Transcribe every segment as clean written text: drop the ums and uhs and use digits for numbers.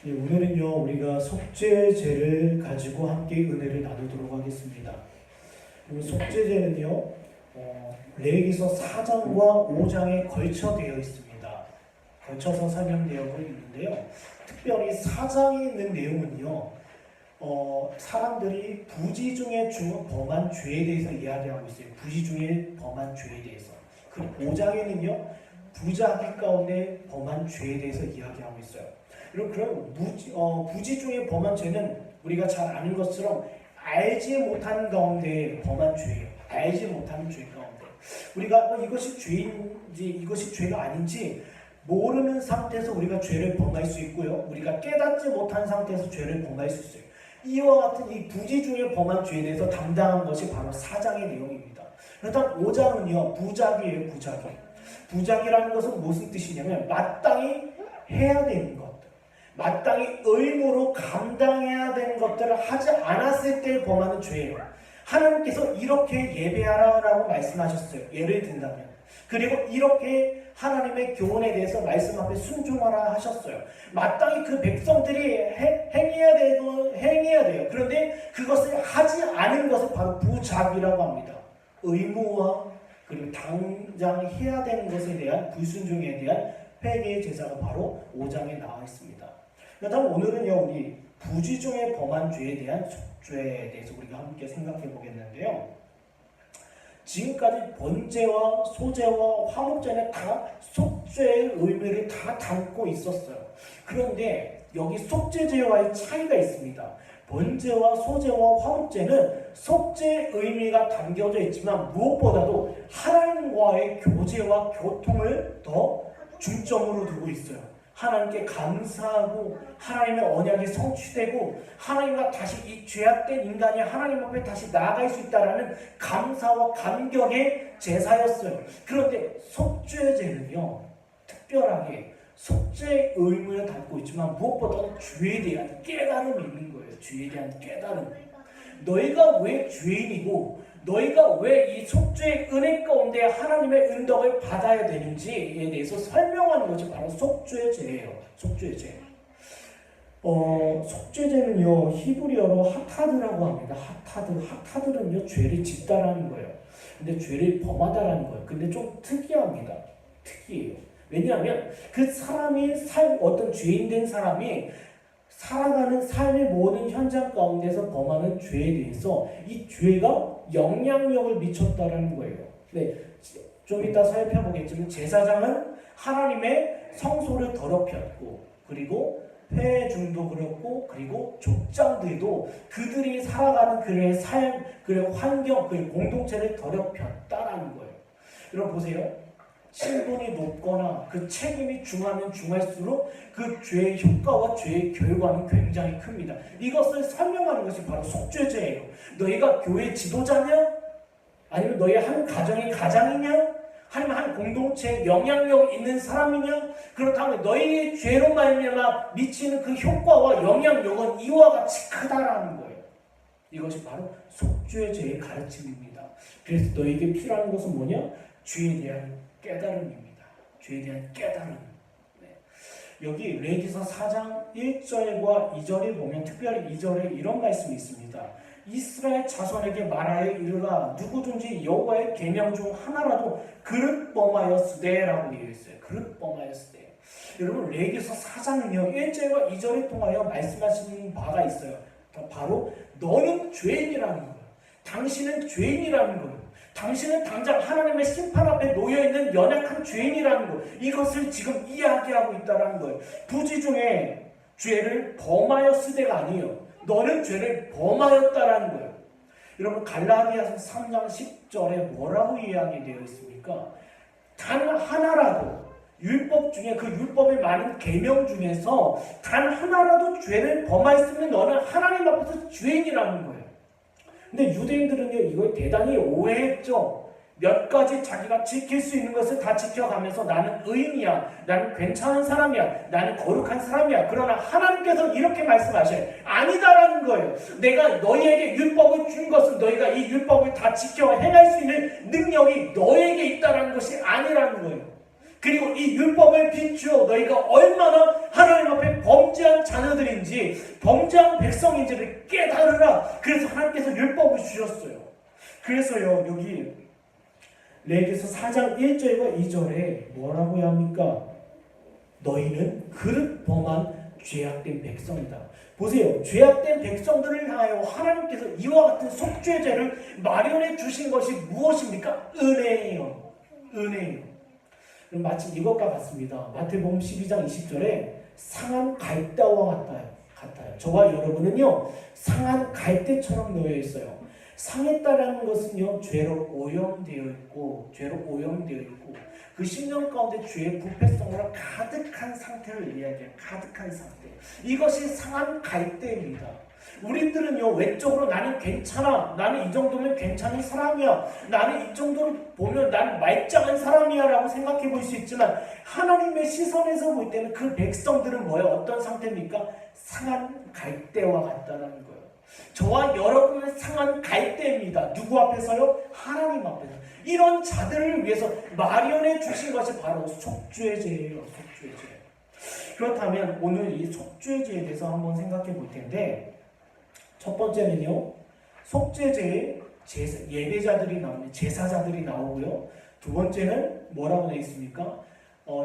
네, 오늘은요 우리가 속죄제를 가지고 함께 은혜를 나누도록 하겠습니다. 속죄제는요 레위기서 4장과 5장에 걸쳐 되어 있습니다. 걸쳐서 설명되어 있는데요. 특별히 4장에 있는 내용은요 사람들이 부지 중에 범한 죄에 대해서 이야기하고 있어요. 부지 중에 범한 죄에 대해서. 그리고 5장에는요 부자기 가운데 범한 죄에 대해서 이야기하고 있어요. 그럼 부지 중에 범한 죄는 우리가 잘 아는 것처럼 알지 못하는 가운데 범한 죄예요. 알지 못하는 죄 가운데 우리가 이것이 죄인지 이것이 죄가 아닌지 모르는 상태에서 우리가 죄를 범할 수 있고요. 우리가 깨닫지 못한 상태에서 죄를 범할 수 있어요. 이와 같은 이 부지 중에 범한 죄에 대해서 담당한 것이 바로 4장의 내용입니다. 그렇다면 5장은요 부작이에요. 부작이라는 것은 무슨 뜻이냐면 마땅히 해야 되는 것, 마땅히 의무로 감당해야 되는 것들을 하지 않았을 때 범하는 죄예요. 하나님께서 이렇게 예배하라고 말씀하셨어요. 예를 든다면. 그리고 이렇게 하나님의 교훈에 대해서 말씀 앞에 순종하라 하셨어요. 마땅히 그 백성들이 행해야 돼요. 그런데 그것을 하지 않은 것을 바로 부작이라고 합니다. 의무와 그리고 당장 해야 되는 것에 대한 불순종에 대한 회개의 제사가 바로 5장에 나와 있습니다. 그렇다면 오늘은요 우리 부지 중에 범한 죄에 대한 속죄에 대해서 우리가 함께 생각해 보겠는데요. 지금까지 번제와 소제와 화목제는 다 속죄의 의미를 다 담고 있었어요. 그런데 여기 속죄제와의 차이가 있습니다. 번제와 소제와 화목제는 속죄의 의미가 담겨져 있지만 무엇보다도 하나님과의 교제와 교통을 더 중점으로 두고 있어요. 하나님께 감사하고 하나님의 언약이 성취되고 하나님과 다시 이 죄악된 인간이 하나님 앞에 다시 나아갈 수 있다는 감사와 감격의 제사였어요. 그런데 속죄제는요 특별하게 속죄의 의무를 담고 있지만 무엇보다도 죄에 대한 깨달음이 있는 거예요. 죄에 대한 깨달음. 너희가 왜 죄인이고 너희가 왜 이 속죄의 은혜 가운데 하나님의 은덕을 받아야 되는지에 대해서 설명하는 것이 바로 속죄제예요. 속죄제. 속죄제는요 히브리어로 하타드라고 합니다. 하타드는요 죄를 짓다라는 거예요. 근데 죄를 범하다라는 거예요. 근데 좀 특이합니다. 특이해요. 왜냐하면 그 사람이 어떤 죄인된 사람이 살아가는 삶의 모든 현장 가운데서 범하는 죄에 대해서 이 죄가 영향력을 미쳤다는 거예요. 네, 좀 이따 살펴보겠지만 제사장은 하나님의 성소를 더럽혔고 그리고 회중도 그렇고 그리고 족장들도 그들이 살아가는 그의 삶, 그의 환경, 그의 공동체를 더럽혔다라는 거예요. 여러분 보세요. 신분이 높거나 그 책임이 중하면 중할수록 그 죄의 효과와 죄의 결과는 굉장히 큽니다. 이것을 설명하는 것이 바로 속죄제예요. 너희가 교회 지도자냐? 아니면 너희 한 가정의 가장이냐? 아니면 한 공동체에 영향력 있는 사람이냐? 그렇다면 너희의 죄로 말미암아 미치는 그 효과와 영향력은 이와 같이 크다라는 거예요. 이것이 바로 속죄제의 가르침입니다. 그래서 너희에게 필요한 것은 뭐냐? 죄에 대한 깨달음입니다. 죄에 대한 깨달음. 네. 여기 레위기서 4장 1절과 2절에 보면 특별히 2절에 이런 말씀이 있습니다. 이스라엘 자손에게 말하여 이르라 누구든지 여호와의 계명 중 하나라도 그릇 범하였으되라고 되어 있어요. 그릇 범하였으되. 여러분 레위기서 4장은요 1절과 2절에 통하여 말씀하시는 바가 있어요. 바로 너는 죄인이라는 거예요. 당신은 죄인이라는 거예요. 당신은 당장 하나님의 심판 앞에 놓여있는 연약한 죄인이라는 것, 이것을 지금 이야기하고 있다는 거예요. 부지 중에 죄를 범하였으되가 아니에요. 너는 죄를 범하였다라는 거예요. 여러분 갈라디아서 3장 10절에 뭐라고 이야기되어 있습니까? 단 하나라도 율법 중에 그 율법의 많은 계명 중에서 단 하나라도 죄를 범하였으면 너는 하나님 앞에서 죄인이라는 거예요. 근데 유대인들은요 이걸 대단히 오해했죠. 몇 가지 자기가 지킬 수 있는 것을 다 지켜가면서 나는 의인이야, 나는 괜찮은 사람이야, 나는 거룩한 사람이야. 그러나 하나님께서 이렇게 말씀하셔요. 아니다라는 거예요. 내가 너희에게 율법을 준 것은 너희가 이 율법을 다 지켜 행할 수 있는 능력이 너희에게 있다라는 것이 아니라는 거예요. 그리고 이 율법을 비추어 너희가 얼마나 하나님 앞에 범죄한 자녀들 백성들인지 범죄한 백성인지를 깨달으라. 그래서 하나님께서 율법을 주셨어요. 그래서요, 여기 레위기서 4장 1절과 2절에 뭐라고 해야 합니까? 너희는 그릇 범한 죄악된 백성이다. 보세요. 죄악된 백성들을 향하여 하나님께서 이와 같은 속죄제를 마련해 주신 것이 무엇입니까? 은혜예요. 은혜예요. 마치 이것과 같습니다. 마태복음 12장 20절에 상한 갈대와 같아요. 저와 여러분은요, 상한 갈대처럼 놓여 있어요. 상했다라는 것은요, 죄로 오염되어 있고 그 심령 가운데 죄의 부패성으로 가득한 상태를 이야기해요. 가득한 상태. 이것이 상한 갈대입니다. 우리들은요, 외적으로 나는 괜찮아, 나는 이 정도면 괜찮은 사람이야, 나는 이 정도로 보면 난 말짱한 사람이야 라고 생각해 볼 수 있지만 하나님의 시선에서 볼 때는 그 백성들은 뭐예요? 어떤 상태입니까? 상한 갈대와 같다는 거예요. 저와 여러분은 상한 갈대입니다. 누구 앞에서요? 하나님 앞에서. 이런 자들을 위해서 마련해 주신 것이 바로 속죄제예요. 속죄제. 그렇다면 오늘 이 속죄제에 대해서 한번 생각해 볼 텐데, 첫 번째는요, 속죄제에 예배자들이 나오는 제사자들이 나오고요. 두 번째는 뭐라고 되어 있습니까?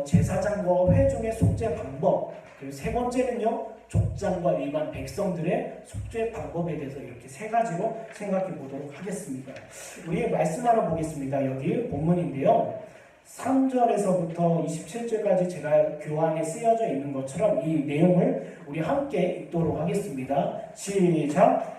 제사장과 회중의 속죄 방법. 그리고 세 번째는요, 족장과 일반 백성들의 속죄 방법에 대해서 이렇게 세 가지로 생각해 보도록 하겠습니다. 우리 말씀 하나 보겠습니다. 여기 본문인데요. 3절에서부터 27절까지 제가 교환에 쓰여져 있는 것처럼 이 내용을 우리 함께 읽도록 하겠습니다. 시작!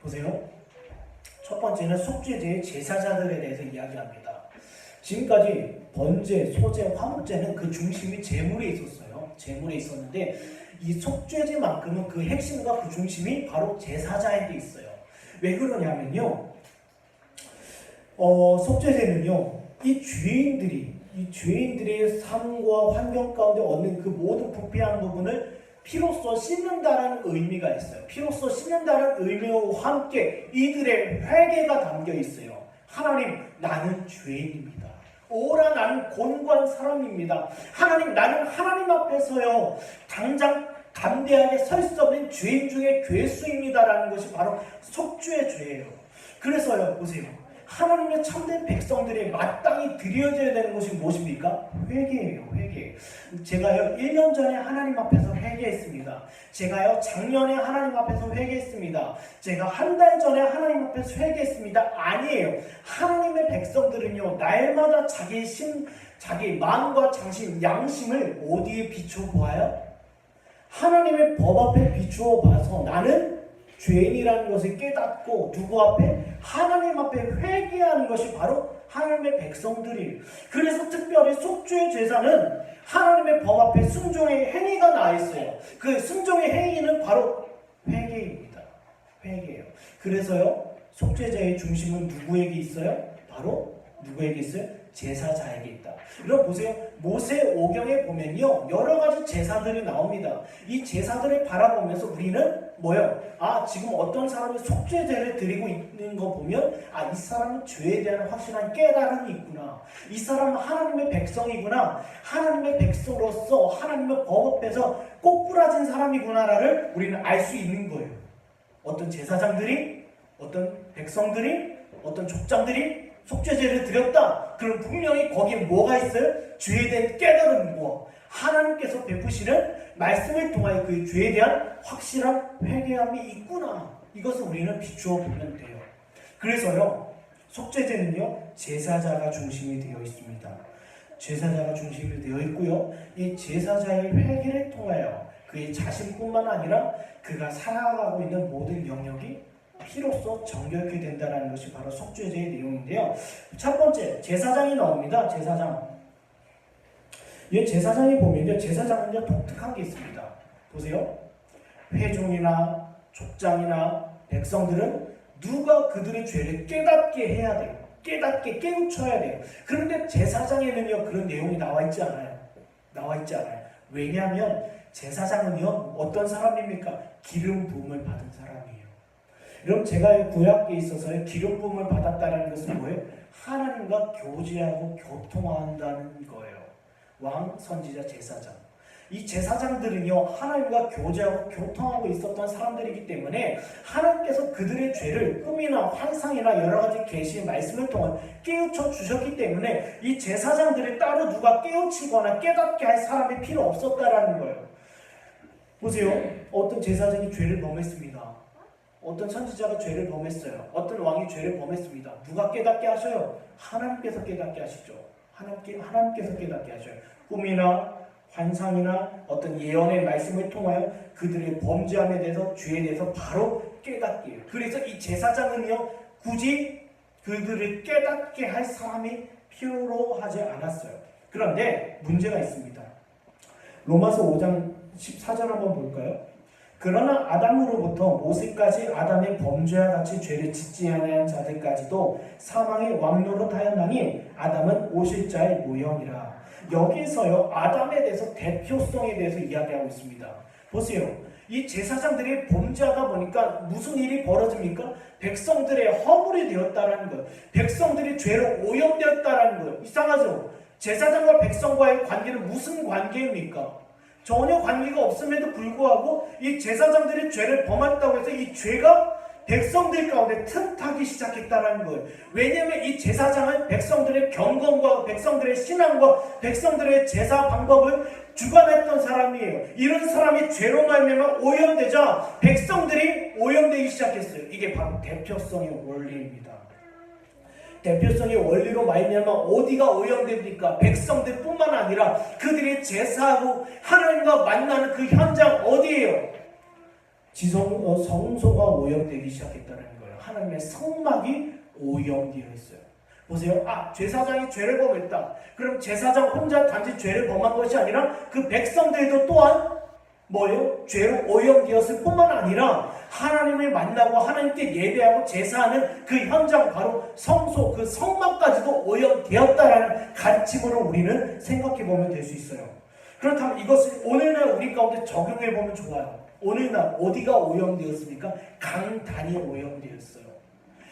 보세요. 첫 번째는 속죄제의 제사자들에 대해서 이야기합니다. 지금까지 번제, 소제, 화목제는 그 중심이 제물에 있었어요. 제물에 있었는데 이 속죄제만큼은 그 핵심과 그 중심이 바로 제사자에게 있어요. 왜 그러냐면요, 속죄제는요, 이 죄인들의 삶과 환경 가운데 얻는 그 모든 부패한 부분을 피로써 씻는다는 의미가 있어요. 피로써 씻는다는 의미와 함께 이들의 회개가 담겨 있어요. 하나님, 나는 죄인입니다. 오라, 나는 곤고한 사람입니다. 하나님, 나는 하나님 앞에서요, 당장 담대하게 설 수 없는 죄인 중에 괴수입니다라는 것이 바로 속죄의 죄예요. 그래서요, 보세요. 하나님의 참된 백성들이 마땅히 드려져야 되는 것이 무엇입니까? 회개예요. 회개. 제가요 1년 전에 하나님 앞에서 회개했습니다. 제가요 작년에 하나님 앞에서 회개했습니다. 제가 한 달 전에 하나님 앞에서 회개했습니다. 아니에요. 하나님의 백성들은요, 날마다 자기 마음과 양심을 어디에 비추어 보아요? 하나님의 법 앞에 비추어 봐서 나는 죄인이라는 것을 깨닫고 누구 앞에? 하나님 앞에 회개하는 것이 바로 하나님의 백성들이에요. 그래서 특별히 속죄 제사는 하나님의 법 앞에 순종의 행위가 나와 있어요. 그 순종의 행위는 바로 회개입니다. 회개예요. 그래서요, 속죄제의 중심은 누구에게 있어요? 바로 누구에게 있어요? 제사자에게 있다. 여러분 보세요. 모세 오경에 보면요, 여러 가지 제사들이 나옵니다. 이 제사들을 바라보면서 우리는 뭐예요? 지금 어떤 사람이 속죄제를 드리고 있는 거 보면 이 사람은 죄에 대한 확실한 깨달음이 있구나. 이 사람은 하나님의 백성이구나. 하나님의 백성으로서 하나님의 법 앞에서 꼬꾸라진 사람이구나를 우리는 알 수 있는 거예요. 어떤 제사장들이, 어떤 백성들이, 어떤 족장들이 속죄제를 드렸다. 그럼 분명히 거기에 뭐가 있어요? 죄에 대한 깨달음, 하나님께서 베푸시는 말씀을 통하여 그 죄에 대한 확실한 회개함이 있구나. 이것을 우리는 비추어 보면 돼요. 그래서요, 속죄제는요, 제사자가 중심이 되어 있습니다. 제사자가 중심이 되어 있고요, 이 제사자의 회개를 통하여 그의 자신뿐만 아니라 그가 살아가고 있는 모든 영역이 피로써 정결케 된다는 것이 바로 속죄제의 내용인데요. 첫 번째, 제사장이 나옵니다. 제사장. 이 제사장이 보면요, 제사장은요 독특한 게 있습니다. 보세요. 회중이나 족장이나 백성들은 누가 그들의 죄를 깨닫게 해야 돼요. 깨닫게 깨우쳐야 돼요. 그런데 제사장에는요 그런 내용이 나와 있지 않아요. 나와 있지 않아요. 왜냐하면 제사장은요 어떤 사람입니까? 기름 부음을 받은 사람이에요. 여러분, 제가 구약에 있어서 기름 부음을 받았다는 것은 뭐예요? 하나님과 교제하고 교통한다는 거예요. 왕, 선지자, 제사장. 이 제사장들은요 하나님과 교제하고 교통하고 있었던 사람들이기 때문에 하나님께서 그들의 죄를 꿈이나 환상이나 여러 가지 계시의 말씀을 통해 깨우쳐 주셨기 때문에 이 제사장들이 따로 누가 깨우치거나 깨닫게 할 사람이 필요 없었다라는 거예요. 보세요. 어떤 제사장이 죄를 범했습니다. 어떤 선지자가 죄를 범했어요. 어떤 왕이 죄를 범했습니다. 누가 깨닫게 하셔요? 하나님께서 깨닫게 하시죠. 하나님께서 깨닫게 하셔요. 꿈이나 환상이나 어떤 예언의 말씀을 통하여 그들의 범죄함에 대해서, 죄에 대해서 바로 깨닫게 해요. 그래서 이 제사장은요 굳이 그들을 깨닫게 할 사람이 필요로 하지 않았어요. 그런데 문제가 있습니다. 로마서 5장 14절 한번 볼까요? 그러나 아담으로부터 모세까지 아담의 범죄와 같이 죄를 짓지 아니한 자들까지도 사망의 왕노릇하였나니 아담은 오실 자의 모형이라. 여기서요 아담에 대해서, 대표성에 대해서 이야기하고 있습니다. 보세요. 이 제사장들이 범죄하다 보니까 무슨 일이 벌어집니까? 백성들의 허물이 되었다라는 거예요. 백성들이 죄로 오염되었다라는 거예요. 이상하죠? 제사장과 백성과의 관계는 무슨 관계입니까? 전혀 관계가 없음에도 불구하고 이 제사장들이 죄를 범했다고 해서 이 죄가 백성들 가운데 틈타기 시작했다는 거예요. 왜냐하면 이 제사장은 백성들의 경건과 백성들의 신앙과 백성들의 제사 방법을 주관했던 사람이에요. 이런 사람이 죄로 말미암아 오염되자 백성들이 오염되기 시작했어요. 이게 바로 대표성의 원리입니다. 대표성의 원리로 말미암아 어디가 오염됩니까? 백성들뿐만 아니라 그들이 제사하고 하나님과 만나는 그 현장 어디예요? 성소가 오염되기 시작했다는 거예요. 하나님의 성막이 오염되어 있어요. 보세요. 제사장이 죄를 범했다. 그럼 제사장 혼자 단지 죄를 범한 것이 아니라 그 백성들도 또한 뭐예요? 죄로 오염되었을 뿐만 아니라 하나님을 만나고 하나님께 예배하고 제사하는 그 현장, 바로 성소, 그 성막까지도 오염되었다라는 가르침으로 우리는 생각해보면 될 수 있어요. 그렇다면 이것을 오늘날 우리 가운데 적용해보면 좋아요. 오늘날 어디가 오염되었습니까? 강단이 오염되었어요.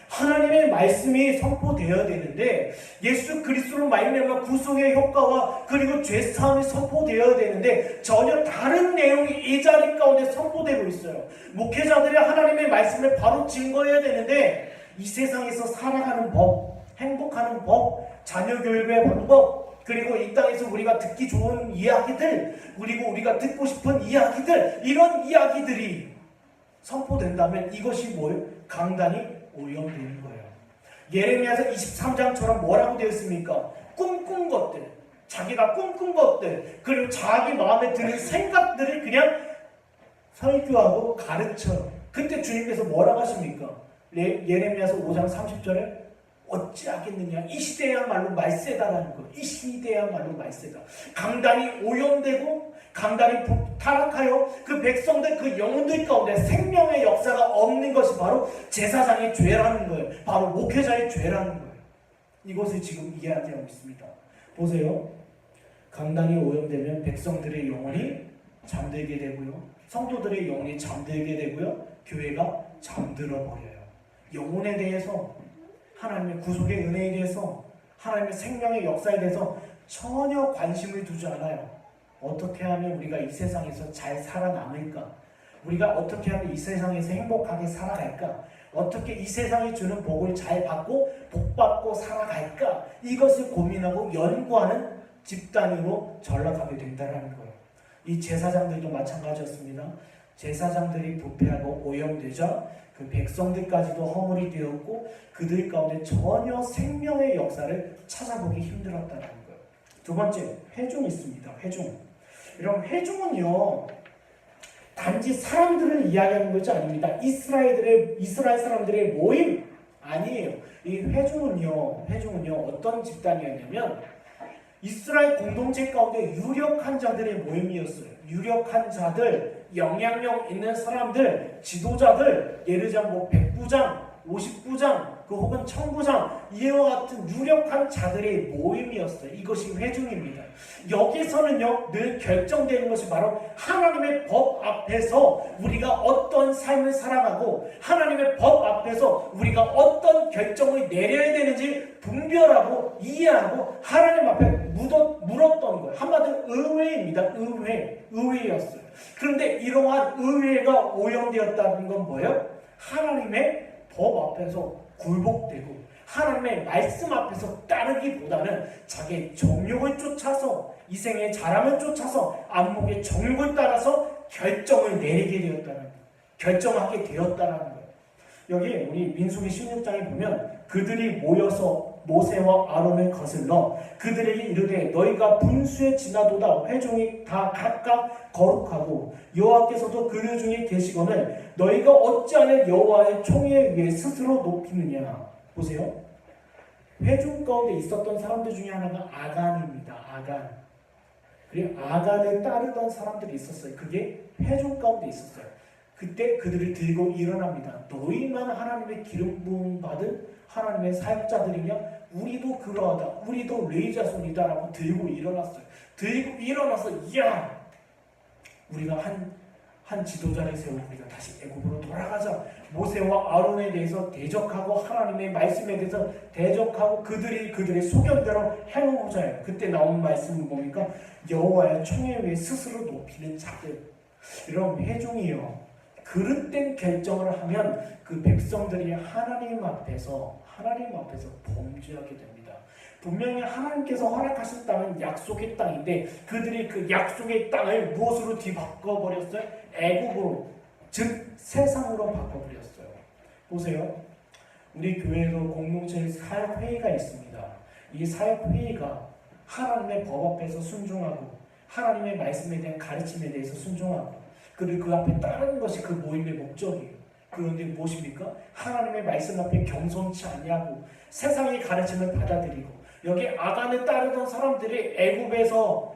하나님의 말씀이 선포되어야 되는데, 예수 그리스도로 말미암아 구속의 효과와 그리고 죄사함이 선포되어야 되는데 전혀 다른 내용이 이 자리 가운데 선포되고 있어요. 목회자들이 하나님의 말씀을 바로 증거해야 되는데 이 세상에서 살아가는 법, 행복하는 법, 자녀 교육의 방법, 그리고 이 땅에서 우리가 듣기 좋은 이야기들, 그리고 우리가 듣고 싶은 이야기들, 이런 이야기들이 선포된다면 이것이 뭐예요? 강단이 오염되는 거예요. 예레미야서 23장처럼 뭐라고 되어 있습니까? 꿈꾼 것들, 자기가 꿈꾼 것들, 그리고 자기 마음에 드는 생각들을 그냥 설교하고 가르쳐. 그때 주님께서 뭐라고 하십니까? 예레미야서 5장 30절에 어찌하겠느냐, 이 시대야말로 말세다라는 거예요. 이 시대야말로 말세다. 강단이 오염되고 강단이 타락하여 그 백성들, 그 영혼들 가운데 생명의 역사가 없는 것이 바로 제사장의 죄라는 거예요. 바로 목회자의 죄라는 거예요. 이것을 지금 이야기하고 있습니다. 보세요. 강단이 오염되면 백성들의 영혼이 잠들게 되고요, 성도들의 영혼이 잠들게 되고요, 교회가 잠들어 버려요. 영혼에 대해서, 하나님의 구속의 은혜에 대해서, 하나님의 생명의 역사에 대해서 전혀 관심을 두지 않아요. 어떻게 하면 우리가 이 세상에서 잘 살아남을까? 우리가 어떻게 하면 이 세상에서 행복하게 살아갈까? 어떻게 이 세상이 주는 복을 잘 받고 복받고 살아갈까? 이것을 고민하고 연구하는 집단으로 전락하게 된다는 거예요. 이 제사장들도 마찬가지였습니다. 제사장들이 부패하고 오염되자 그 백성들까지도 허물이 되었고 그들 가운데 전혀 생명의 역사를 찾아보기 힘들었다는 거예요. 두 번째, 회중이 있습니다. 회중. 여러분, 회중은요 단지 사람들을 이야기하는 것이 아닙니다. 이스라엘 사람들의 모임 아니에요. 이 회중은요 어떤 집단이었냐면 이스라엘 공동체 가운데 유력한 자들의 모임이었어요. 유력한 자들, 영향력 있는 사람들, 지도자들, 예를 들자면 뭐 100부장, 50부장, 그 혹은 1000부장 이와 같은 유력한 자들의 모임이었어요. 이것이 회중입니다. 여기서는요 늘 결정되는 것이 바로 하나님의 법 앞에서 우리가 어떤 삶을 살아가고 하나님의 법 앞에서 우리가 어떤 결정을 내려야 되는지 분별하고 이해하고 하나님 앞에 물었던 거예요. 한마디로 의회입니다. 의회였어요. 그런데 이러한 의회가 오염되었다는 건 뭐예요? 하나님의 법 앞에서 굴복되고 하나님의 말씀 앞에서 따르기보다는 자기의 정욕을 쫓아서 이생의 자랑을 쫓아서 안목의 정욕을 따라서 결정을 내리게 되었다는 거예요. 결정하게 되었다는 거예요. 여기 우리 민수기 16장에 보면 그들이 모여서 모세와 아론을 거슬러 그들에게 이르되 너희가 분수에 지나도다 회중이 다 각각 거룩하고 여호와께서도 그들 중에 계시거늘 너희가 어찌하여 여호와의 총회 위에 스스로 높이느냐. 보세요. 회중 가운데 있었던 사람들 중에 하나가 아간입니다. 아간. 그리고 아간을 따르던 사람들이 있었어요. 그게 회중 가운데 있었어요. 그때 그들을 들고 일어납니다. 너희만 하나님의 기름 부음 받은 하나님의 사역자들이냐? 우리도 그러하다. 우리도 레위 자손이다 라고 들고 일어났어요. 들고 일어나서 야! 우리가 한 지도자를 세우고 우리가 다시 애굽으로 돌아가자. 모세와 아론에 대해서 대적하고 하나님의 말씀에 대해서 대적하고 그들의 소견대로 행하고자 해요. 그때 나온 말씀은 뭡니까? 여호와의 총회 위에 스스로 높이는 자들. 이런 회중이요. 그릇된 결정을 하면 그 백성들이 하나님 앞에서 범죄하게 됩니다. 분명히 하나님께서 허락하신 땅은 약속의 땅인데 그들이 그 약속의 땅을 무엇으로 뒤바꿔버렸어요? 애국으로, 즉 세상으로 바꿔버렸어요. 보세요. 우리 교회에도 공동체 사역회의가 있습니다. 이 사역회의가 하나님의 법 앞에서 순종하고 하나님의 말씀에 대한 가르침에 대해서 순종하고 그리고 그 앞에 따르는 것이 그 모임의 목적이에요. 그런데 무엇입니까? 하나님의 말씀 앞에 겸손치 아니하고 세상의 가르침을 받아들이고 여기 아간을 따르던 사람들이 애굽에서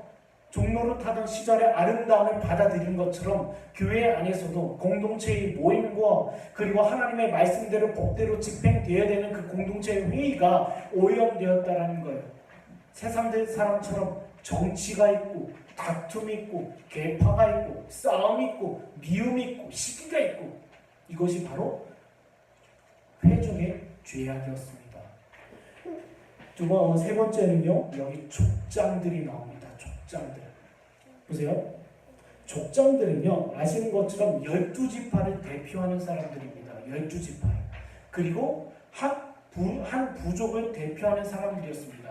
종로를 타던 시절의 아름다움을 받아들인 것처럼 교회 안에서도 공동체의 모임과 그리고 하나님의 말씀대로 법대로 집행되어야 되는 그 공동체의 회의가 오염되었다는 거예요. 세상 사람처럼 정치가 있고 다툼이 있고 계파가 있고 싸움이 있고 미움이 있고 시기가 있고 이것이 바로 회중의 죄악이었습니다. 세 번째는요. 여기 족장들이 나옵니다. 족장들. 보세요. 족장들은요. 아시는 것처럼 12지파를 대표하는 사람들입니다. 12지파. 그리고 한 부족을 대표하는 사람들이었습니다.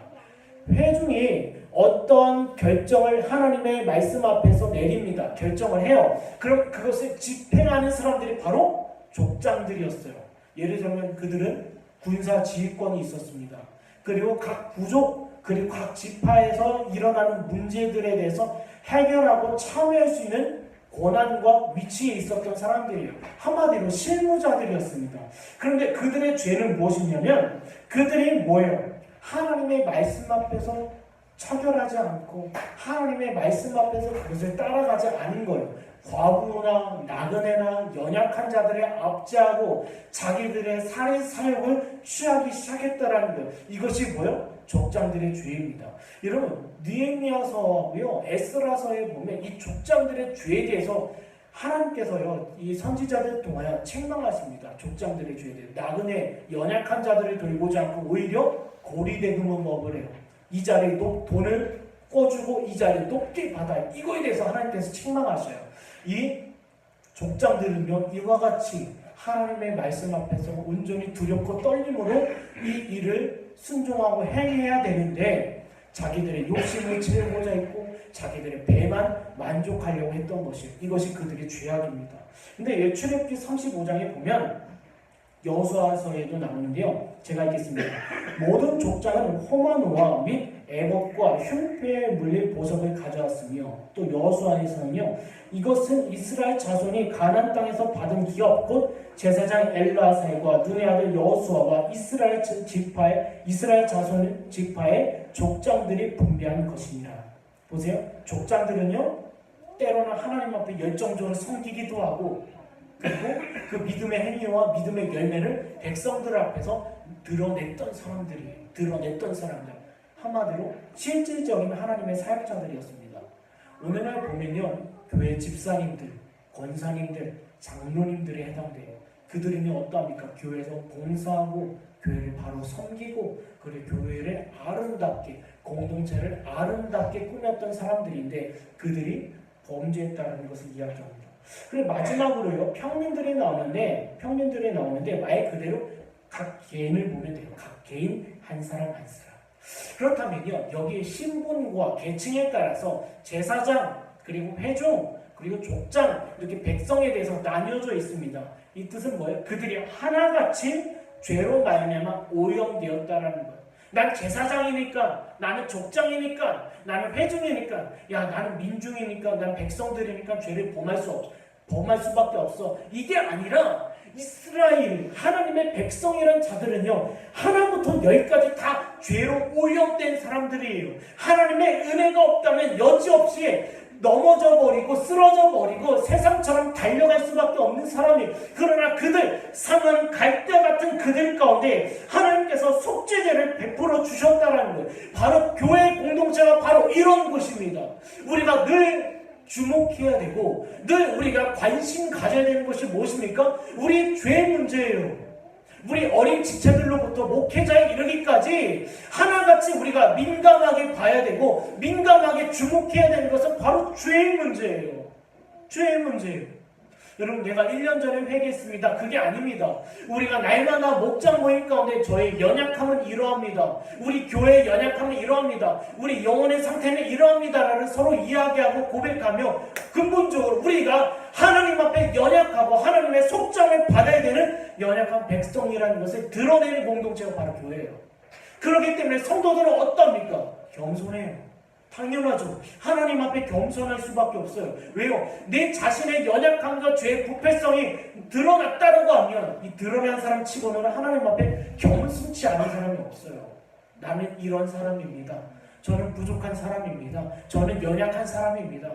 회중이 어떤 결정을 하나님의 말씀 앞에서 내립니다. 결정을 해요. 그럼 그것을 집행하는 사람들이 바로 족장들이었어요. 예를 들면 그들은 군사 지휘권이 있었습니다. 그리고 각 부족 그리고 각 지파에서 일어나는 문제들에 대해서 해결하고 참여할 수 있는 권한과 위치에 있었던 사람들이에요. 한마디로 실무자들이었습니다. 그런데 그들의 죄는 무엇이냐면 그들이 뭐예요? 하나님의 말씀 앞에서 처결하지 않고 하나님의 말씀 앞에서 그것을 따라가지 않은 거예요. 과부나 나그네나 연약한 자들의 압제하고 자기들의 살인 사욕을 취하기 시작했다라는 거예요. 이것이 뭐예요? 족장들의 죄입니다. 여러분 느헤미야서하고요 에스라서에 보면 이 족장들의 죄에 대해서 하나님께서요 이 선지자들 통하여 책망하십니다. 족장들의 죄에 대해 나그네 연약한 자들을 돌보지 않고 오히려 고리대금을 먹으래요. 이자리에 돈을 꿔주고 이자리에 높게 받아 이거에 대해서 하나님께서 책망하셔요. 이 족장들은요 이와 같이 하나님의 말씀 앞에서 온전히 두렵고 떨림으로 이 일을 순종하고 행해야 되는데 자기들의 욕심을 채우고자 했고 자기들의 배만 만족하려고 했던 것이에요. 이것이 그들의 죄악입니다. 근데 출애굽기 35장에 보면 여호수아서에도 나오는데요. 제가 읽겠습니다. 모든 족장은 호마노아 및 애굽과 흉패에 물릴 보석을 가져왔으며 또 여호수아에서는요 이것은 이스라엘 자손이 가나안 땅에서 받은 기업 곧 제사장 엘르아살과 눈의 아들 여호수아와 이스라엘 자손 지파의 족장들이 분배한 것이니라. 보세요. 족장들은요 때로는 하나님 앞에 열정적으로 섬기기도 하고 그리고 그 믿음의 행위와 믿음의 열매를 백성들 앞에서 드러냈던 사람들. 한마디로 실질적인 하나님의 사역자들이었습니다. 오늘날 보면요 교회 집사님들, 권사님들, 장로님들에 해당돼요. 그들은 어떠합니까? 교회에서 봉사하고 교회를 바로 섬기고 그리고 교회를 아름답게 공동체를 아름답게 꾸몄던 사람들인데 그들이 범죄했다는 것을 이야기합니다. 그리고 마지막으로요 평민들이 나오는데 말 그대로 각 개인을 보면 돼요. 각 개인 한 사람 한 사람. 그렇다면요 여기 신분과 계층에 따라서 제사장 그리고 회중 그리고 족장 이렇게 백성에 대해서 나뉘어져 있습니다. 이 뜻은 뭐예요? 그들이 하나같이 죄로 말미암아 오염되었다라는 거예요. 난 제사장이니까, 나는 족장이니까, 나는 회중이니까, 나는 민중이니까, 난 백성들이니까 죄를 범할 수밖에 없어. 이게 아니라 이스라엘 하나님의 백성이란 자들은요 하나부터 열까지 다 죄로 오염된 사람들이에요. 하나님의 은혜가 없다면 여지없이 넘어져 버리고 쓰러져 버리고 세상처럼 달려갈 수밖에 없는 사람이에요. 그러나 그들 상은 갈대 같은 그들 가운데 하나님께서 속죄제를 베풀어 주셨다는 거예요. 바로 교회 공동체가 바로 이런 것입니다. 우리가 늘 주목해야 되고 늘 우리가 관심 가져야 되는 것이 무엇입니까? 우리 죄 문제예요. 우리 어린 지체들로부터 목회자에 이르기까지 하나같이 우리가 민감하게 봐야 되고 민감하게 주목해야 되는 것은 바로 죄의 문제예요. 죄의 문제예요. 여러분 내가 1년 전에 회개했습니다. 그게 아닙니다. 우리가 날마다 목장 모임 가운데 저의 연약함은 이러합니다. 우리 교회의 연약함은 이러합니다. 우리 영혼의 상태는 이러합니다라는 서로 이야기하고 고백하며 근본적으로 우리가 하나님 앞에 연약하고 하나님의 속죄를 받아야 되는 연약한 백성이라는 것을 드러내는 공동체가 바로 교회예요. 그렇기 때문에 성도들은 어떻습니까? 겸손해요. 당연하죠. 하나님 앞에 겸손할 수밖에 없어요. 왜요? 내 자신의 연약함과 죄의 부패성이 드러났다고 하면 이 드러난 사람 치고는 하나님 앞에 겸손치 않은 사람이 없어요. 나는 이런 사람입니다. 저는 부족한 사람입니다. 저는 연약한 사람입니다.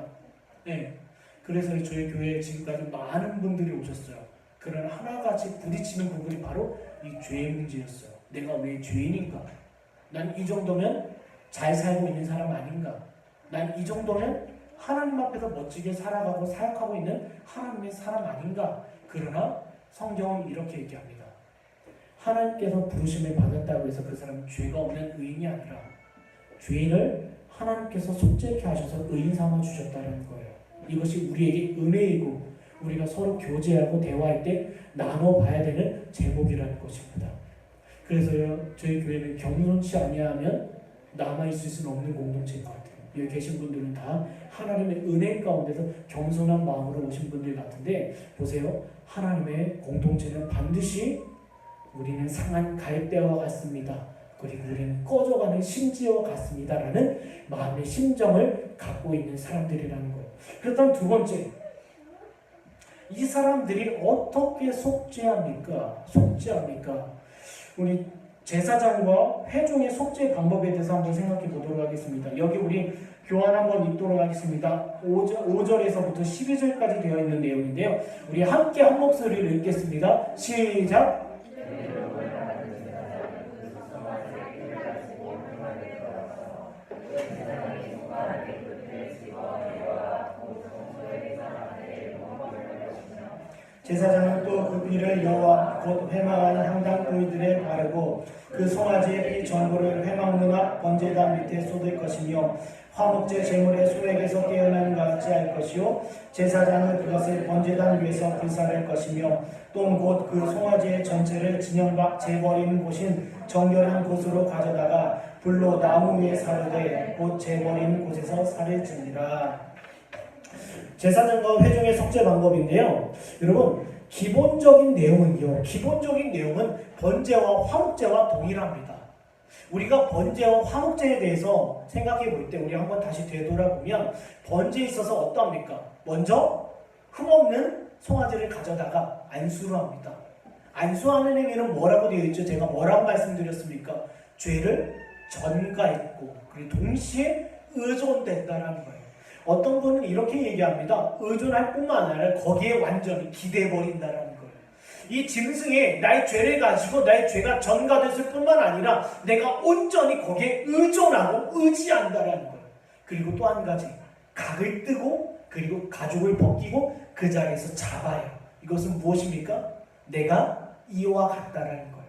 네. 그래서 저희 교회에 지금까지 많은 분들이 오셨어요. 그러나 하나같이 부딪히는 부분이 바로 이 죄의 문제였어요. 내가 왜 죄인인가? 난 이 정도면 잘 살고 있는 사람 아닌가? 난 이 정도면 하나님 앞에서 멋지게 살아가고 사역하고 있는 하나님의 사람 아닌가? 그러나 성경은 이렇게 얘기합니다. 하나님께서 부르심을 받았다고 해서 그 사람은 죄가 없는 의인이 아니라 죄인을 하나님께서 속죄케 하셔서 의인 삼아 주셨다는 거예요. 이것이 우리에게 은혜이고 우리가 서로 교제하고 대화할 때 나눠봐야 되는 제목이라는 것입니다. 그래서요 저희 교회는 겸손치 아니하면 남아있을 수는 없는 공동체인 것 같아요. 여기 계신 분들은 다 하나님의 은혜 가운데서 겸손한 마음으로 오신 분들 같은데 보세요. 하나님의 공동체는 반드시 우리는 상한 갈대와 같습니다. 그리고 우리는 꺼져가는 심지어와 같습니다. 라는 마음의 심정을 갖고 있는 사람들이라는 거예요. 그렇다면 두 번째, 이 사람들이 어떻게 속죄합니까? 우리 제사장과 회중의 속죄 방법에 대해서 한번 생각해 보도록 하겠습니다. 여기 우리 교환 한번 읽도록 하겠습니다. 5절에서부터 12절까지 되어 있는 내용인데요. 우리 함께 한 목소리를 읽겠습니다. 시작! 제사장은 또 그 피를 여호와 곧 회망하는 향단 부위들에 바르고 그 송아지의 피 전부를 회막 문 앞 번제단 밑에 쏟을 것이며 화목제 제물의 소액에서 깨어나는 것 같이 할 것이요 제사장은 그것을 번제단 위에서 불사를 것이며 또 곧 그 송아지의 전체를 진영박 재버리는 곳인 정결한 곳으로 가져다가 불로 나무 위에 사르되 곧 재버리는 곳에서 살을 찌니라. 제사장과 회중의 속죄 방법인데요. 여러분 기본적인 내용은 번제와 화목제와 동일합니다. 우리가 번제와 화목제에 대해서 생각해 볼 때 우리 한번 다시 되돌아보면 번제에 있어서 어떠합니까? 먼저 흠없는 송아지를 가져다가 안수를 합니다. 안수하는 행위는 뭐라고 되어 있죠? 제가 뭐라고 말씀드렸습니까? 죄를 전가했고 그리고 동시에 의존된다는 거예요. 어떤 분은 이렇게 얘기합니다. 의존할 뿐만 아니라 거기에 완전히 기대버린다는 거예요. 이 짐승이 나의 죄를 가지고 나의 죄가 전가됐을 뿐만 아니라 내가 온전히 거기에 의존하고 의지한다는 거예요. 그리고 또 한 가지, 각을 뜨고 그리고 가죽을 벗기고 그 자리에서 잡아요. 이것은 무엇입니까? 내가 이와 같다라는 거예요.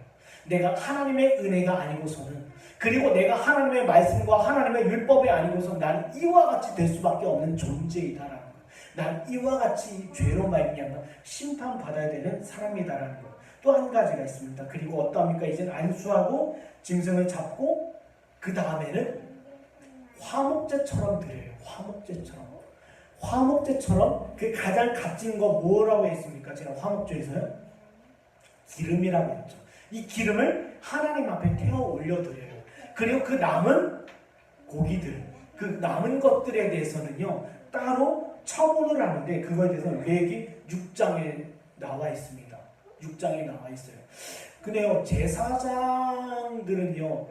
내가 하나님의 은혜가 아니고서는, 그리고 내가 하나님의 말씀과 하나님의 율법이 아니고서 난 이와 같이 될 수밖에 없는 존재이다라는 거예요. 난 이와 같이 죄로 말미암아 심판받아야 되는 사람이다라는 거예요. 또 한 가지가 있습니다. 그리고 어떠합니까? 이제 안수하고 짐승을 잡고 그 다음에는 화목제처럼 드려요. 화목제처럼 그 가장 값진 거 뭐라고 했습니까? 제가 화목제에서요? 기름이라고 했죠. 이 기름을 하나님 앞에 태워 올려드려요. 그리고 그 남은 고기들, 그 남은 것들에 대해서는요 따로 처분을 하는데 그거에 대해서는 레위기 6장에 나와 있습니다. 6장에 나와 있어요. 근데요 제사장들은요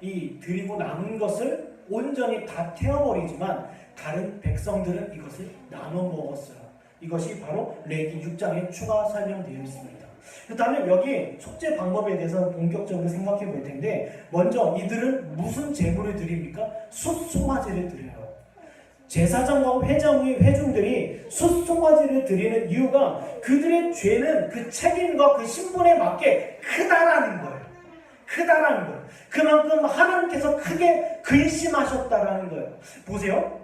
이 드리고 남은 것을 온전히 다 태워버리지만 다른 백성들은 이것을 나눠 먹었어요. 이것이 바로 레위기 6장에 추가 설명되어 있습니다. 그 다음에 여기 속죄 방법에 대해서 본격적으로 생각해 볼 텐데, 먼저 이들은 무슨 제물을 드립니까? 숫송아지를 드려요. 제사장과 회중들이 숫송아지를 드리는 이유가 그들의 죄는 그 책임과 그 신분에 맞게 크다라는 거예요. 그만큼 하나님께서 크게 근심하셨다라는 거예요. 보세요.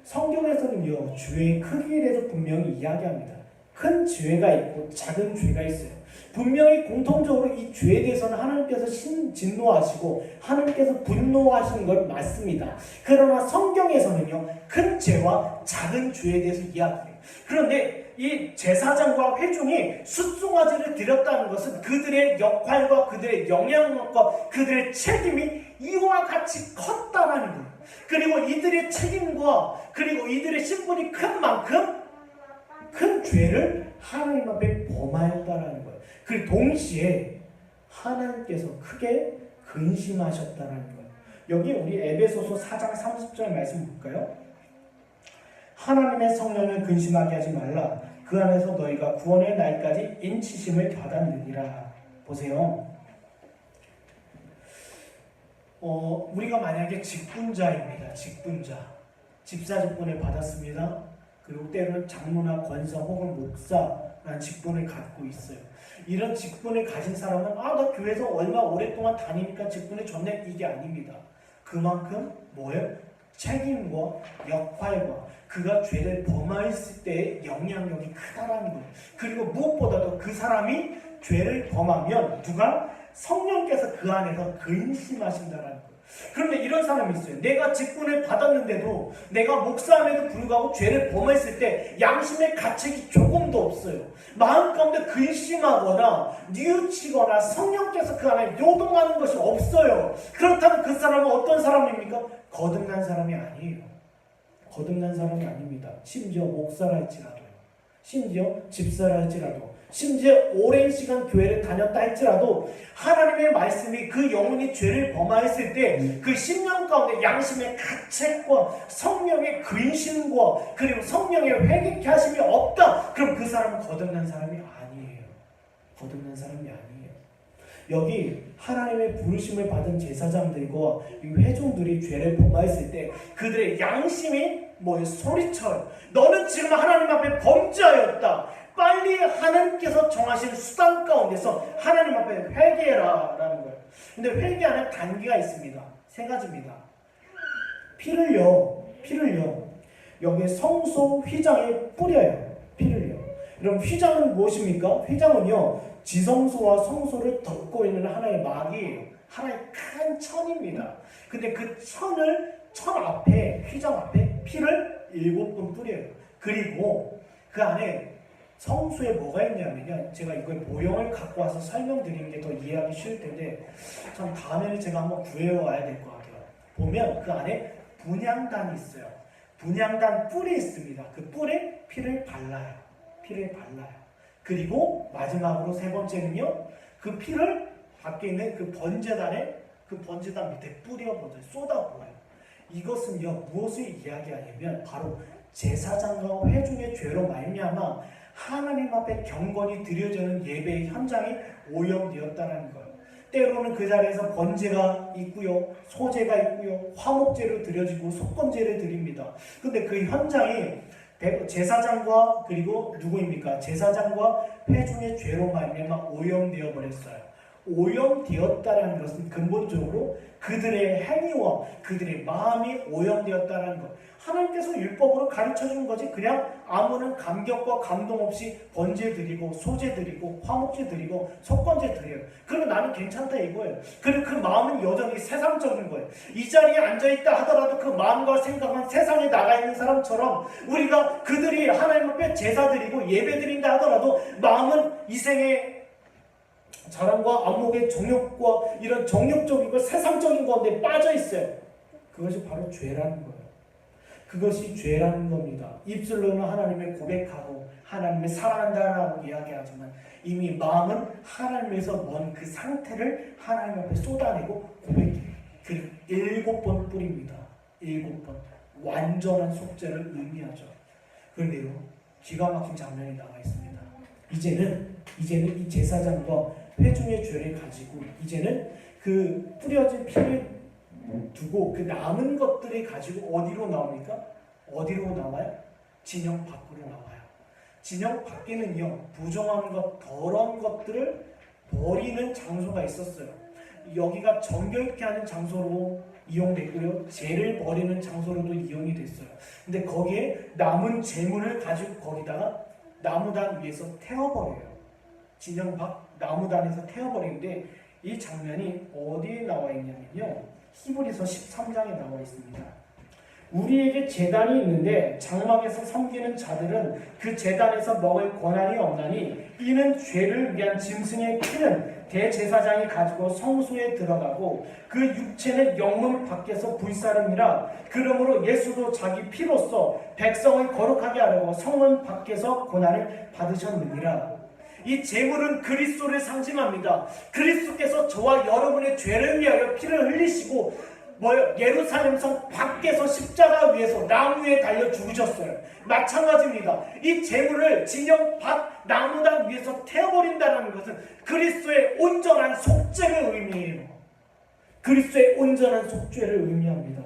성경에서는요 죄의 크기에 대해서 분명히 이야기합니다. 큰 죄가 있고 작은 죄가 있어요. 분명히 공통적으로 이 죄에 대해서는 하나님께서 진노하시고 하나님께서 분노하시는 걸 맞습니다. 그러나 성경에서는요 큰 죄와 작은 죄에 대해서 이야기해요. 그런데 이 제사장과 회중이 숫송아지를 드렸다는 것은 그들의 역할과 그들의 영향력과 그들의 책임이 이와 같이 컸다라는 거예요. 그리고 이들의 책임과 그리고 이들의 신분이 큰 만큼 큰 죄를 하나님 앞에 범하였다라는 거예요. 그리고 동시에 하나님께서 크게 근심하셨다라는 거예요. 여기 우리 에베소서 4장 30절 말씀 볼까요? 하나님의 성령을 근심하게 하지 말라. 그 안에서 너희가 구원의 날까지 인치심을 받았느니라. 보세요. 우리가 만약에 직분자입니다. 집사직분을 받았습니다. 그리고 때로는 장로나 권사 혹은 목사라는 직분을 갖고 있어요. 이런 직분을 가진 사람은 나 교회에서 얼마 오랫동안 다니니까 직분을 줬네, 이게 아닙니다. 그만큼 뭐예요? 책임과 역할과 그가 죄를 범하였을 때의 영향력이 크다라는 거예요. 그리고 무엇보다도 그 사람이 죄를 범하면 누가? 성령께서 그 안에서 근심하신다라는 거예요. 그런데 이런 사람이 있어요. 내가 직분을 받았는데도 내가 목사임에도 불구하고 죄를 범했을 때 양심의 가책이 조금도 없어요. 마음 가운데 근심하거나 뉘우치거나 성령께서 그 안에 요동하는 것이 없어요. 그렇다면 그 사람은 어떤 사람입니까? 거듭난 사람이 아니에요. 거듭난 사람이 아닙니다. 심지어 목사랄지라도요. 심지어 집사랄지라도 심지어 오랜 시간 교회를 다녔다 할지라도 하나님의 말씀이 그 영혼이 죄를 범하였을 때 그 심령 가운데 양심의 가책과 성령의 근심과 그리고 성령의 회개케 하심이 없다. 그럼 그 사람은 거듭난 사람이 아니에요. 거듭난 사람이 아니에요. 여기 하나님의 부르심을 받은 제사장들과 회중들이 죄를 범하였을 때 그들의 양심이 소리쳐요. 너는 지금 하나님 앞에 범죄하였다. 빨리 하나님께서 정하신 수단 가운데서 하나님 앞에 회개해라 라는 거예요. 근데 회개하는 단계가 있습니다. 3가지입니다. 피를요 여기 성소 휘장에 뿌려요. 피를요. 그럼 휘장은 무엇입니까? 휘장은요 지성소와 성소를 덮고 있는 하나의 막이에요. 하나의 큰 천입니다. 근데 그 천 앞에 휘장 앞에 피를 7번 뿌려요. 그리고 그 안에 성수에 뭐가 있냐면요. 제가 이걸 모형을 갖고 와서 설명드리는 게 더 이해하기 쉬울 텐데 참 다음에는 제가 한번 구해와야 될 것 같아요. 보면 그 안에 분향단이 있어요. 분향단 뿔이 있습니다. 그 뿔에 피를 발라요. 피를 발라요. 그리고 마지막으로 세 번째는요. 그 피를 밖에 있는 그 번제단에 그 번제단 밑에 뿌려버려요. 쏟아부어요. 이것은요. 무엇을 이야기하냐면 바로 제사장과 회중의 죄로 말미암아 하나님 앞에 경건이 드려지는 예배의 현장이 오염되었다는 거예요. 때로는 그 자리에서 번제가 있고요, 소제가 있고요, 화목제로 드려지고 속건제를 드립니다. 근데 그 현장이 제사장과 그리고 누구입니까? 제사장과 회중의 죄로 말미암아 오염되어 버렸어요. 오염되었다는 것은 근본적으로 그들의 행위와 그들의 마음이 오염되었다는 것. 하나님께서 율법으로 가르쳐준 거지 그냥 아무런 감격과 감동 없이 번제 드리고 소제 드리고 화목제 드리고 속건제 드려요. 그러면 나는 괜찮다 이거예요. 그리고 그 마음은 여전히 세상적인 거예요. 이 자리에 앉아있다 하더라도 그 마음과 생각은 세상에 나가 있는 사람처럼 우리가 그들이 하나님 앞에 제사 드리고 예배 드린다 하더라도 마음은 이 생에 자랑과 안목의 정욕과 이런 정욕적이고 세상적인 건데 빠져 있어요. 그것이 바로 죄라는 거예요. 그것이 죄라는 겁니다. 입술로는 하나님을 고백하고 하나님을 사랑한다라고 이야기하지만 이미 마음은 하나님에서 먼 그 상태를 하나님 앞에 쏟아내고 고백해요. 그 7번 뿌립니다. 7번 완전한 속죄를 의미하죠. 그런데요, 기가 막힌 장면이 나와 있습니다. 이제는 이 제사장과 회중의 죄를 가지고 이제는 그 뿌려진 피를 두고 그 남은 것들을 가지고 어디로 나옵니까? 어디로 나와요? 진영 밖으로 나와요. 진영 밖에는요, 부정한 것, 더러운 것들을 버리는 장소가 있었어요. 여기가 정결케 하는 장소로 이용됐고요, 죄를 버리는 장소로도 이용이 됐어요. 근데 거기에 남은 재물을 가지고 거기다가 나무단 위에서 태워버려요. 진영 밖 나무단에서 태워버리는데 이 장면이 어디에 나와 있냐면요, 히브리서 13장에 나와 있습니다. 우리에게 제단이 있는데 장막에서 섬기는 자들은 그 제단에서 먹을 권한이 없나니 이는 죄를 위한 짐승의 피는 대제사장이 가지고 성소에 들어가고 그 육체는 영문 밖에서 불사름이라. 그러므로 예수도 자기 피로써 백성을 거룩하게 하려고 성문 밖에서 권한을 받으셨느니라. 이 제물은 그리스도를 상징합니다. 그리스도께서 저와 여러분의 죄를 위하여 피를 흘리시고 예루살렘 성 밖에서 십자가 위에서 나무 위에 달려 죽으셨어요. 마찬가지입니다. 이 제물을 진영 밖 나무단 위에서 태워버린다는 것은 그리스도의 온전한 속죄를 의미해요. 그리스도의 온전한 속죄를 의미합니다.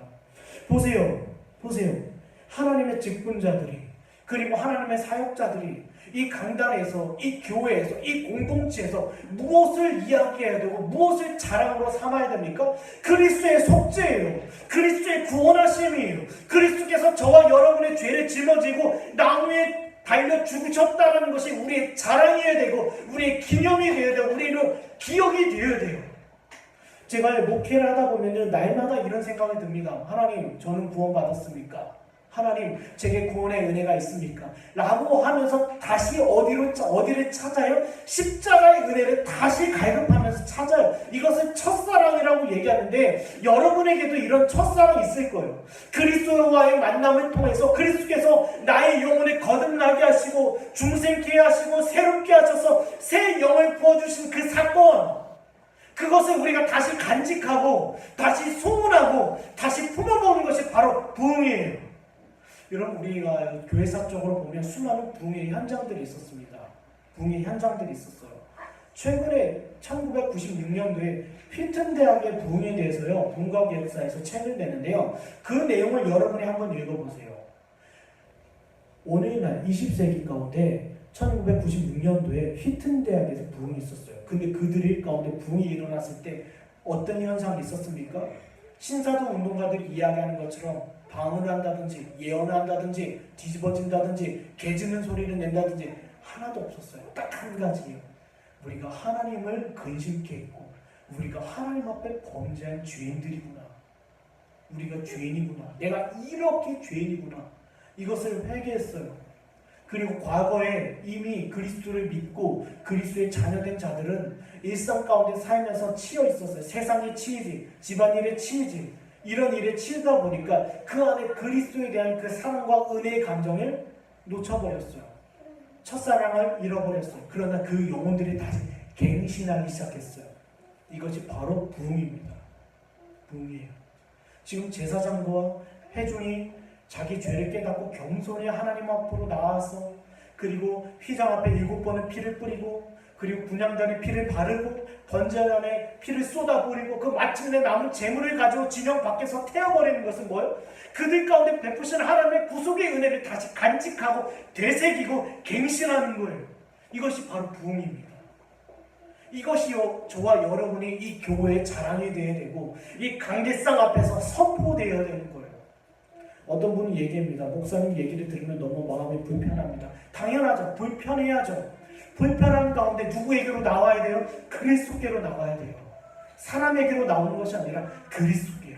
보세요. 하나님의 직분자들이 그리고 하나님의 사역자들이 이 강단에서, 이 교회에서, 이 공동체에서 무엇을 이야기해야 되고 무엇을 자랑으로 삼아야 됩니까? 그리스도의 속죄예요. 그리스도의 구원하심이에요. 그리스도께서 저와 여러분의 죄를 짊어지고 나무에 달려 죽으셨다는 것이 우리의 자랑이어야 되고 우리의 기념이 되어야 되고 우리의 기억이 되어야 돼요. 제가 목회를 하다 보면 날마다 이런 생각이 듭니다. 하나님, 저는 구원받았습니까? 하나님, 제게 구원의 은혜가 있습니까? 라고 하면서 다시 어디를 찾아요? 십자가의 은혜를 다시 갈급하면서 찾아요. 이것을 첫사랑이라고 얘기하는데 여러분에게도 이런 첫사랑이 있을 거예요. 그리스도와의 만남을 통해서 그리스도께서 나의 영혼을 거듭나게 하시고 중생케 하시고 새롭게 하셔서 새 영을 부어주신 그 사건, 그것을 우리가 다시 간직하고 다시 소문하고 다시 품어보는 것이 바로 부흥이에요. 여러분, 우리가 교회사적으로 보면 수많은 부흥의 현장들이 있었습니다. 부흥의 현장들이 있었어요. 최근에 1996년도에 휘튼 대학의 부흥에 대해서요, 문과기획사에서 책을 내는데요, 그 내용을 여러분이 한번 읽어보세요. 오늘날 20세기 가운데 1996년도에 휘튼 대학에서 부흥이 있었어요. 근데 그들의 가운데 부흥이 일어났을 때 어떤 현상이 있었습니까? 신사도 운동가들이 이야기하는 것처럼 방언을 한다든지 예언을 한다든지 뒤집어진다든지 개짖는 소리를 낸다든지 하나도 없었어요. 딱 한 가지예요. 우리가 하나님을 근심케 했고 우리가 하나님 앞에 범죄한 죄인들이구나. 우리가 죄인이구나. 내가 이렇게 죄인이구나. 이것을 회개했어요. 그리고 과거에 이미 그리스도를 믿고 그리스도의 자녀된 자들은 일상 가운데 살면서 치여 있었어요. 세상에 치이지, 집안일에 치이지, 이런 일에 치이다 보니까 그 안에 그리스도에 대한 그 사랑과 은혜의 감정을 놓쳐버렸어요. 첫사랑을 잃어버렸어요. 그러나 그 영혼들이 다시 갱신하기 시작했어요. 이것이 바로 부흥입니다. 부흥이에요. 지금 제사장과 회중이 자기 죄를 깨닫고 겸손히 하나님 앞으로 나와서 그리고 휘장 앞에 7번의 피를 뿌리고 그리고 분향단에 피를 바르고 번제단에 피를 쏟아부리고 그 마침내 남은 재물을 가지고 진영 밖에서 태워버리는 것은 뭐예요? 그들 가운데 베푸신 하나님의 구속의 은혜를 다시 간직하고 되새기고 갱신하는 거예요. 이것이 바로 부흥입니다. 이것이요, 저와 여러분이 이 교회의 자랑이 되어야 되고 이 강대상 앞에서 선포되어야 되는 거예요. 어떤 분이 얘기합니다. 목사님 얘기를 들으면 너무 마음이 불편합니다. 당연하죠. 불편해야죠. 불편한 가운데 누구에게로 나와야 돼요? 그리스도께로 나와야 돼요. 사람에게로 나오는 것이 아니라 그리스도께로.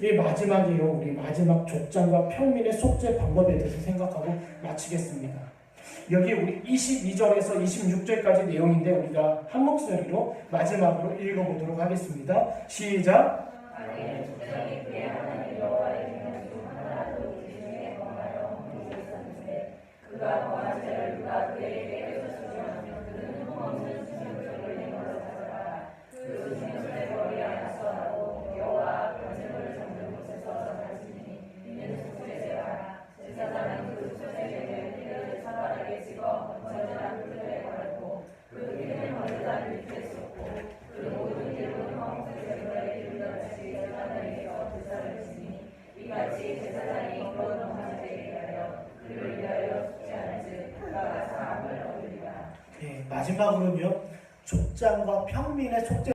이 마지막이요. 우리 마지막 족장과 평민의 속죄 방법에 대해서 생각하고 마치겠습니다. 여기 우리 22절에서 26절까지 내용인데 우리가 한 목소리로 마지막으로 읽어보도록 하겠습니다. 시작! 그가 범한 죄를 누가 그에게 깨끗하시면 그는 흠없는 수명절을 내걸어 가져가 그 수명절에 머리하여서 하고 여호와 번제물을 잡는 곳에서 당신이 있는 속죄제와 제사장은 그 속죄제의 피를 사발하게 찍어 번제단 뜰에 바르고 그 피는 번제단 밑에 쏟고 그 모든 일은 황소제물에 이르렀이 제사장에게서 제사를 지니 이같이 제사장이 그런 범한 죄에 대하여 그를 위하여 마지막으로는요, 족장과 평민의 속죄